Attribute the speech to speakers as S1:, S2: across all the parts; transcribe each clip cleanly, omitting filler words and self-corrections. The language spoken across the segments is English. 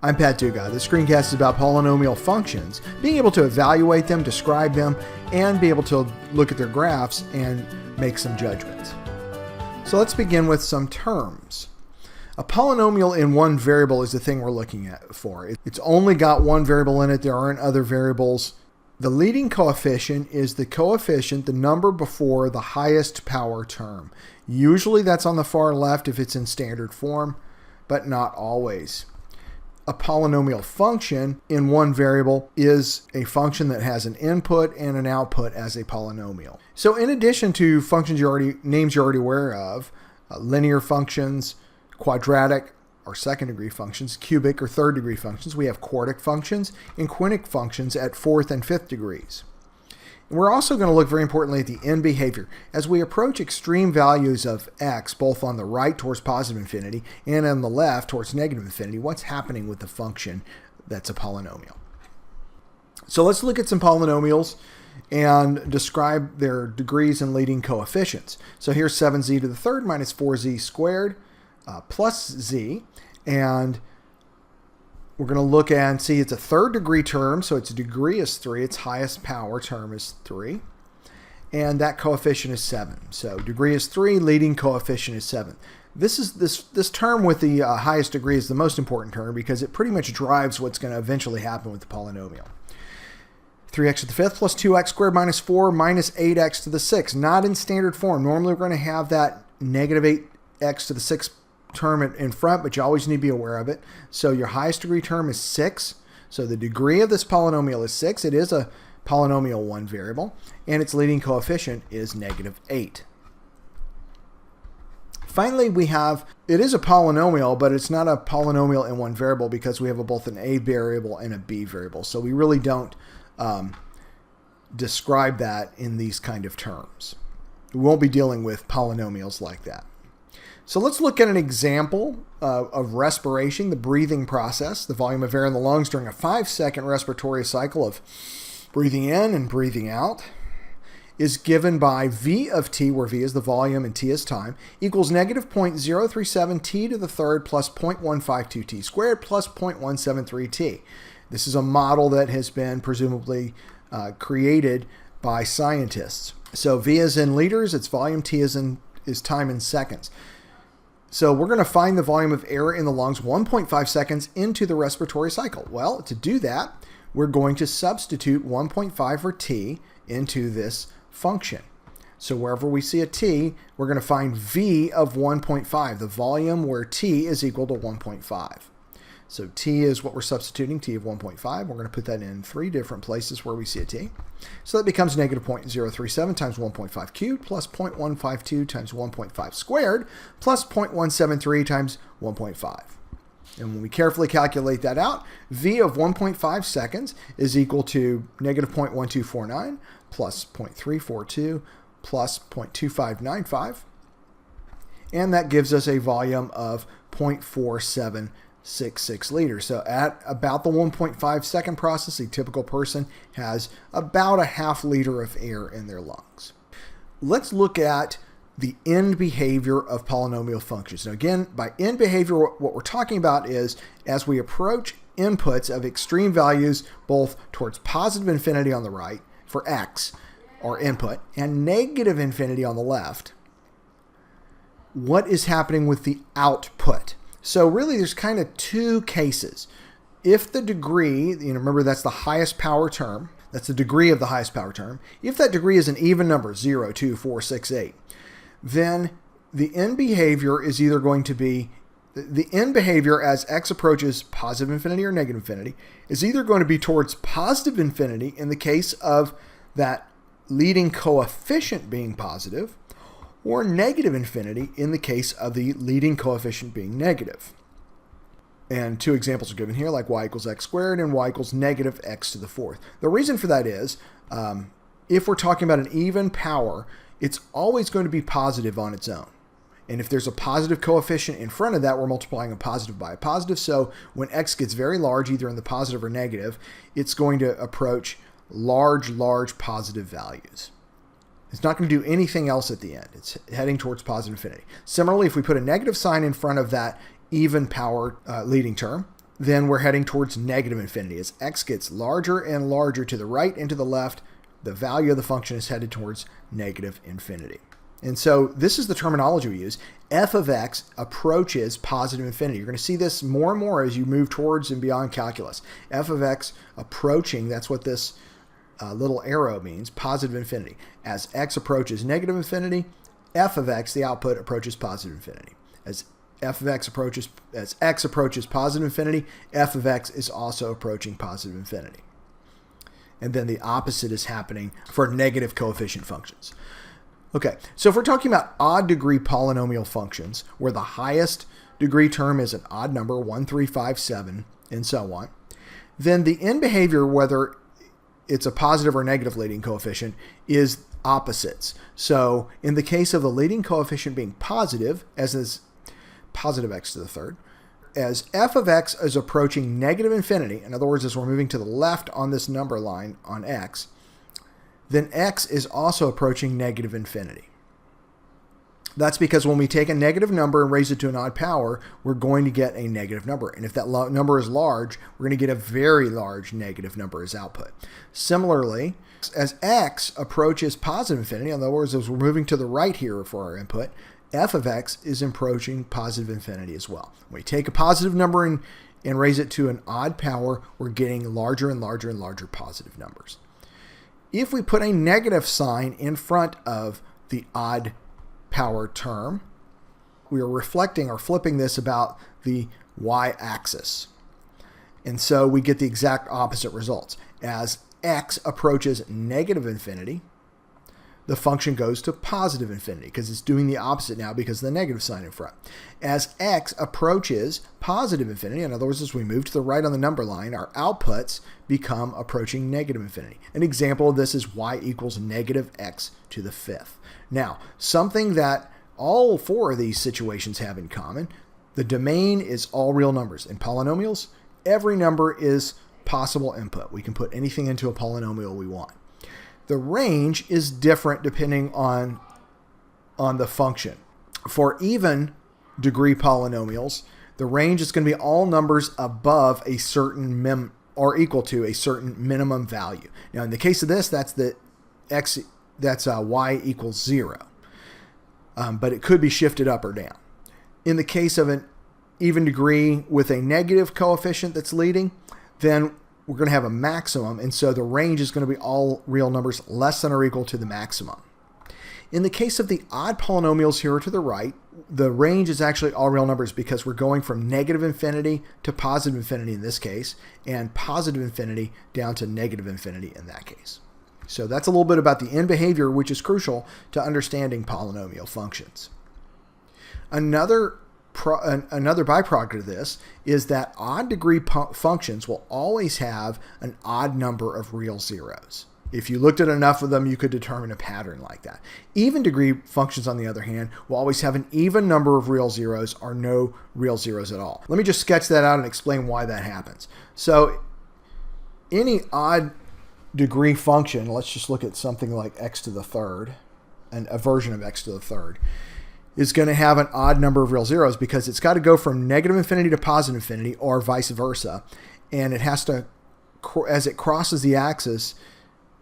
S1: I'm Pat Dugas. This screencast is about polynomial functions, being able to evaluate them, describe them, and be able to look at their graphs and make some judgments. So let's begin with some terms. A polynomial in one variable is the thing we're looking at for. It's only got one variable in it. There aren't other variables. The leading coefficient is the coefficient, the number before the highest power term. Usually that's on the far left if it's in standard form, but not always. A polynomial function in one variable is a function that has an input and an output as a polynomial. So in addition to names you're already aware of, linear functions, quadratic or second degree functions, cubic or third degree functions, we have quartic functions and quintic functions at fourth and fifth degrees. And we're also going to look very importantly at the end behavior. As we approach extreme values of x, both on the right towards positive infinity and on the left towards negative infinity, what's happening with the function that's a polynomial? So let's look at some polynomials and describe their degrees and leading coefficients. So here's 7z to the third minus 4z squared plus z, and we're going to look and see it's a third degree term, so its degree is 3, its highest power term is 3, and that coefficient is 7. So degree is 3, leading coefficient is 7. This term with the highest degree is the most important term because it pretty much drives what's going to eventually happen with the polynomial. 3x to the fifth plus 2x squared minus 4 minus 8x to the sixth. Not in standard form. Normally we're going to have that negative 8x to the sixth term in front, but you always need to be aware of it. So your highest degree term is 6. So the degree of this polynomial is 6. It is a polynomial one variable, and its leading coefficient is negative 8. Finally, it is a polynomial, but it's not a polynomial in one variable because we have both an a variable and a b variable. So we really don't describe that in these kind of terms. We won't be dealing with polynomials like that. So let's look at an example of respiration, the breathing process. The volume of air in the lungs during a 5-second respiratory cycle of breathing in and breathing out is given by v of t, where v is the volume and t is time, equals negative 0.037 t to the third plus 0.152 t squared plus 0.173 t. This is a model that has been presumably created by scientists. So v is in liters, its volume, t is time in seconds. So we're going to find the volume of air in the lungs 1.5 seconds into the respiratory cycle. Well, to do that, we're going to substitute 1.5 for t into this function. So wherever we see a t, we're going to find v of 1.5, the volume where t is equal to 1.5. So t is what we're substituting, t of 1.5. We're going to put that in 3 different places where we see a t. So that becomes negative 0.037 times 1.5 cubed plus 0.152 times 1.5 squared plus 0.173 times 1.5. And when we carefully calculate that out, v of 1.5 seconds is equal to negative 0.1249 plus 0.342 plus 0.2595. And that gives us a volume of 0.4766 liters. So at about the 1.5 second process, a typical person has about a half liter of air in their lungs. Let's look at the end behavior of polynomial functions. Now again, by end behavior, what we're talking about is as we approach inputs of extreme values, both towards positive infinity on the right for x, our input, and negative infinity on the left, what is happening with the output? So really there's kind of 2 cases. If the degree, remember that's the highest power term, that's the degree of the highest power term. If that degree is an even number, 0, 2, 4, 6, 8, then the end behavior is either going to be, the end behavior as x approaches positive infinity or negative infinity is either going to be towards positive infinity in the case of that leading coefficient being positive, or negative infinity in the case of the leading coefficient being negative. And 2 examples are given here, like y equals x squared and y equals negative x to the fourth. The reason for that is, if we're talking about an even power, it's always going to be positive on its own. And if there's a positive coefficient in front of that, we're multiplying a positive by a positive. So when x gets very large, either in the positive or negative, it's going to approach large positive values. It's not going to do anything else at the end. It's heading towards positive infinity. Similarly, if we put a negative sign in front of that even power leading term, then we're heading towards negative infinity. As x gets larger and larger to the right and to the left, the value of the function is headed towards negative infinity. And so this is the terminology we use. F of x approaches positive infinity. You're going to see this more and more as you move towards and beyond calculus. F of x approaching, that's what this little arrow means, positive infinity. As x approaches negative infinity, f of x, the output, approaches positive infinity. As x approaches positive infinity, f of x is also approaching positive infinity. And then the opposite is happening for negative coefficient functions. Okay, so if we're talking about odd degree polynomial functions, where the highest degree term is an odd number, 1, 3, 5, 7, and so on, then the end behavior, whether it's a positive or negative leading coefficient, is opposites. So in the case of the leading coefficient being positive, as is positive x to the third, as f of x is approaching negative infinity, in other words, as we're moving to the left on this number line on x, then x is also approaching negative infinity. That's because when we take a negative number and raise it to an odd power, we're going to get a negative number. And if that number is large, we're going to get a very large negative number as output. Similarly, as x approaches positive infinity, in other words, as we're moving to the right here for our input, f of x is approaching positive infinity as well. When we take a positive number and raise it to an odd power, we're getting larger and larger and larger positive numbers. If we put a negative sign in front of the odd power term, we are reflecting or flipping this about the y-axis. And so we get the exact opposite results. As x approaches negative infinity, the function goes to positive infinity because it's doing the opposite now because of the negative sign in front. As x approaches positive infinity, in other words, as we move to the right on the number line, our outputs become approaching negative infinity. An example of this is y equals negative x to the fifth. Now, something that all four of these situations have in common, the domain is all real numbers. In polynomials, every number is possible input. We can put anything into a polynomial we want. The range is different depending on the function. For even degree polynomials, the range is going to be all numbers above a certain or equal to a certain minimum value. Now, in the case of this, that's y equals 0. But it could be shifted up or down. In the case of an even degree with a negative coefficient that's leading, then we're going to have a maximum, and so the range is going to be all real numbers less than or equal to the maximum. In the case of the odd polynomials here to the right, the range is actually all real numbers because we're going from negative infinity to positive infinity in this case, and positive infinity down to negative infinity in that case. So that's a little bit about the end behavior, which is crucial to understanding polynomial functions. Another byproduct of this is that odd degree functions will always have an odd number of real zeros. If you looked at enough of them, you could determine a pattern like that. Even degree functions, on the other hand, will always have an even number of real zeros or no real zeros at all. Let me just sketch that out and explain why that happens. So any odd degree function, let's just look at something like x to the third, and a version of x to the third, is going to have an odd number of real zeros because it's got to go from negative infinity to positive infinity or vice versa. And it has to, as it crosses the axis,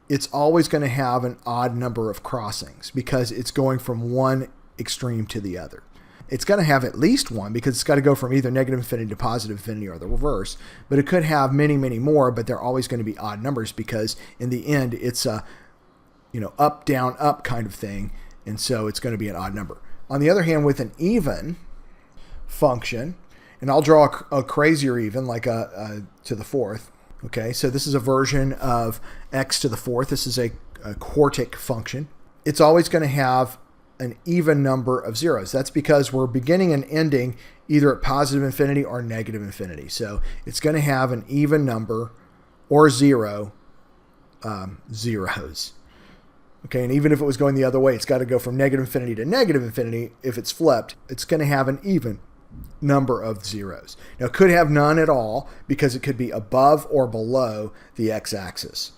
S1: it's always going to have an odd number of crossings because it's going from one extreme to the other. It's going to have at least one because it's got to go from either negative infinity to positive infinity or the reverse. But it could have many, many more, but they're always going to be odd numbers because in the end, it's a up, down, up kind of thing. And so it's going to be an odd number. On the other hand, with an even function, and I'll draw a crazier even, like a to the fourth. Okay, so this is a version of x to the fourth. This is a quartic function. It's always going to have an even number of zeros. That's because we're beginning and ending either at positive infinity or negative infinity. So it's going to have an even number or zeros. Okay, and even if it was going the other way, it's got to go from negative infinity to negative infinity. If it's flipped, it's going to have an even number of zeros. Now, it could have none at all because it could be above or below the x-axis,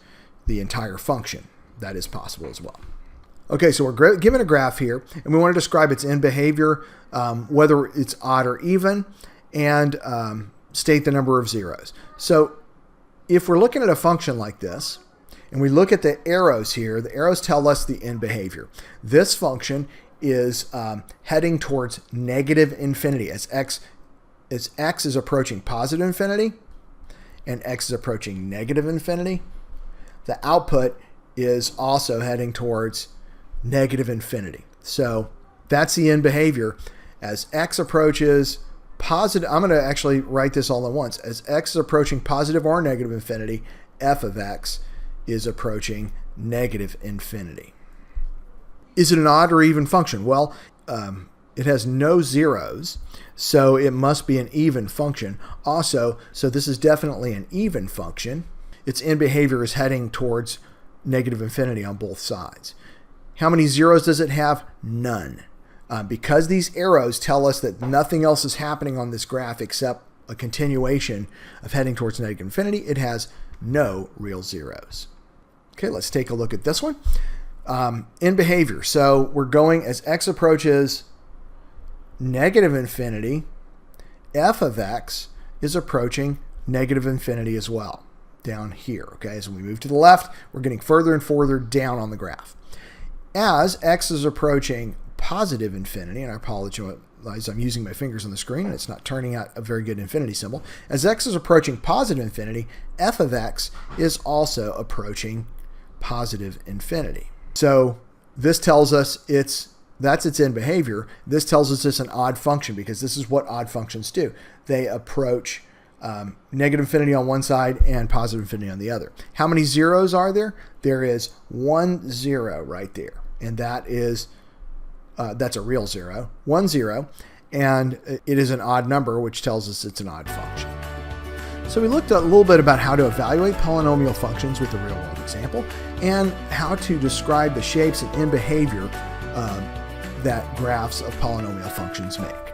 S1: the entire function. That is possible as well. Okay, so we're given a graph here, and we want to describe its end behavior, whether it's odd or even, and state the number of zeros. So if we're looking at a function like this, and we look at the arrows here, the arrows tell us the end behavior. This function is heading towards negative infinity as x is approaching positive infinity and x is approaching negative infinity. The output is also heading towards negative infinity. So that's the end behavior. As x approaches positive, I'm going to actually write this all at once. As x is approaching positive or negative infinity, f of x is approaching negative infinity. Is it an odd or even function? Well, it has no zeros, so it must be an even function. Also, so this is definitely an even function. Its end behavior is heading towards negative infinity on both sides. How many zeros does it have? None. Because these arrows tell us that nothing else is happening on this graph except a continuation of heading towards negative infinity, it has no real zeros. Okay, let's take a look at this one. In behavior, so we're going as x approaches negative infinity, f of x is approaching negative infinity as well, down here. Okay, as we move to the left, we're getting further and further down on the graph. As x is approaching positive infinity, and I apologize, I'm using my fingers on the screen and it's not turning out a very good infinity symbol. As x is approaching positive infinity, f of x is also approaching positive infinity. So this tells us that's its end behavior. This tells us it's an odd function because this is what odd functions do. They approach negative infinity on one side and positive infinity on the other. How many zeros are there? There is 1 0 right there, and that is that's a real zero, 1 0, and it is an odd number, which tells us it's an odd function. So we looked a little bit about how to evaluate polynomial functions with a real-world example and how to describe the shapes and end behavior that graphs of polynomial functions make.